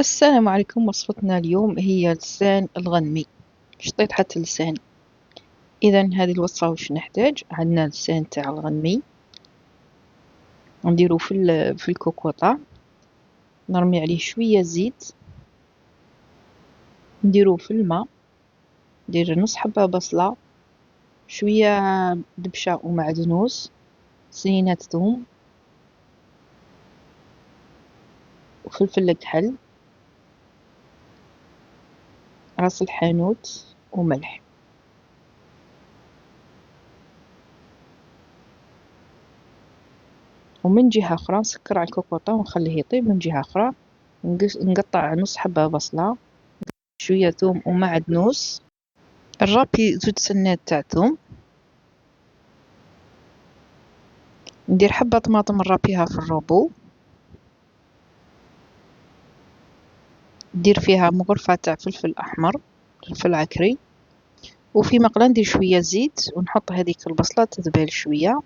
السلام عليكم. وصفتنا اليوم هي لسان الغنمي، شطيحة لسان. إذا هذه الوصفة واش نحتاج؟ عندنا لسان تاع الغنمي، نديرو في الكوكوطة، نرمي عليه شوية زيت، نديروه في الماء، ندير نص حبة بصلة، شوية دبشة ومعدنوس، سنينة ثوم وفلفل كحل، راس الحانوت وملح. ومن جهة أخرى نسكر على الكوكوطة ونخليه يطيب. من جهة أخرى نقطع نص حبة بصلة، شوية ثوم ومعدنوس، الرابي زوج سنات تاع ثوم، ندير حبة طماطم نرابيها في الروبو، ندير فيها مغرفة تاع فلفل أحمر، فلفل عكري، وفي مقلة ندير شوية زيت ونحط هذيك البصلة تذبل شوية،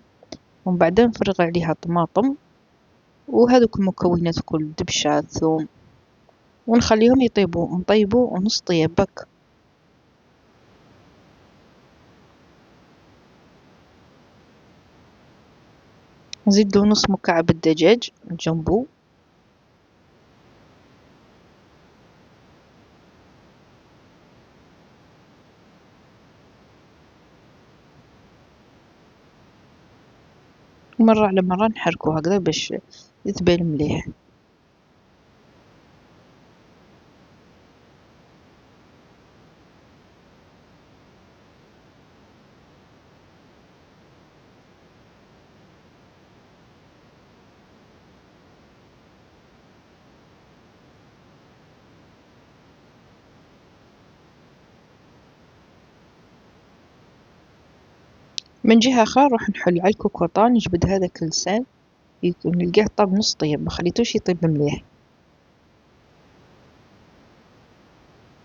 ومن بعد نفرغ عليها الطماطم وهذوك المكونات كل دبشة ثوم، ونخليهم يطيبوا، نطيبوا نص طيب بك. نزيدو نص مكعب الدجاج جنبو، مرة على مرة نحركو هكذا باش يذبل مليح. من جهة أخرى نروح نحل على الكوكوطة، نجبد هذاك اللسان نلقاه طاب نص طيب، ما خليتوش يطيب مليح،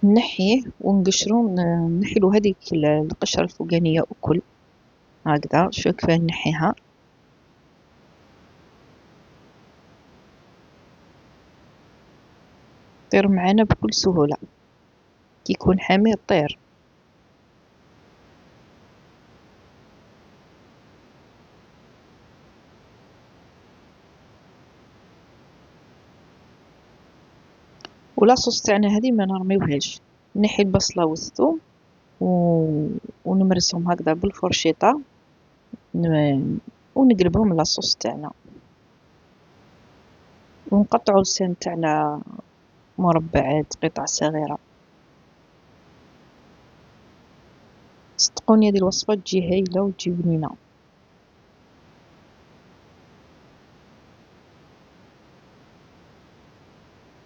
نحيه ونقشرو، نحيلو هذيك القشرة الفوقانية وكل هكذا شو كفاية نحيها. طير معانا بكل سهولة، كي يكون حامي طير. ولاصوص تاعنا هذه ما نرميوهاش، نحي البصلة والثوم ونمرسهم هكذا بالفرشيطة، ونقلبهم لاصوص تاعنا، ونقطعو اللسان تاعنا مربعات قطع صغيرة. صدقوني هذه الوصفة تجي هايلة وتجي بنينة.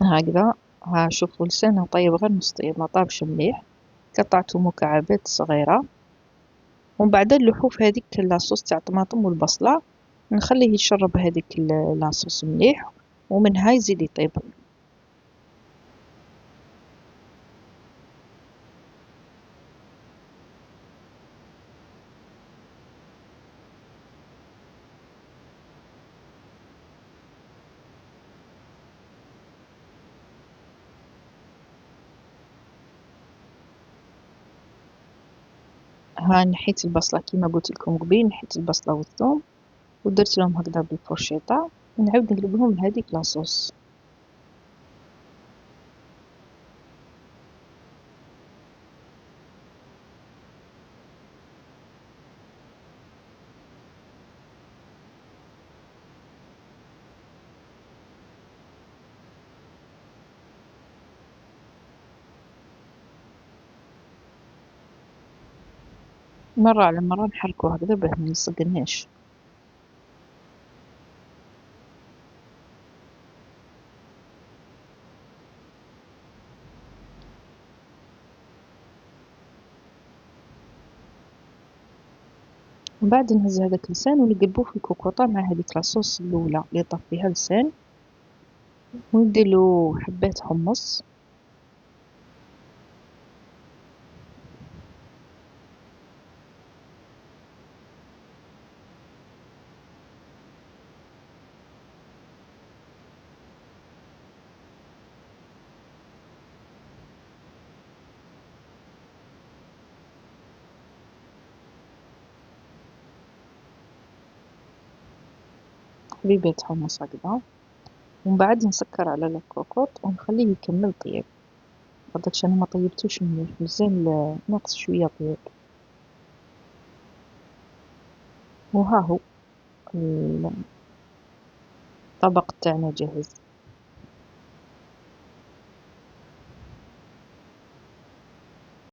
هكذا ها شوفوا لسانه طيب غير نص طيب، ما طابش مليح، قطعته مكعبات صغيرة، ومن بعد نلوحو في هذيك لاصوص تاع الطماطم والبصلة، نخليه يشرب هذيك لاصوص مليح، ومنها يزيد يطيب. ها نحيت البصلة كيما قلت لكم قبيل، نحيت البصلة والثوم ودرت لهم هكذا بالفرشيطة، ونعاود نقلبهم لهذيك لاصوص. مرة على مرة نحركو هكذا باه منلصقناش. من بعد نهز هذاك اللسان ونقلبوه في الكوكوطة مع هذيك لاصوص الأولى اللي طاب فيها اللسان، ونديرلو حبات حمص، حبيبات حمص هكذا، ومن بعد نسكر على الكوكوط ونخليه يكمل طياب، خاطرش أنا مطيبتوش مليح، مازال ناقص شوية طياب. وها هو الطبق تاعنا جاهز.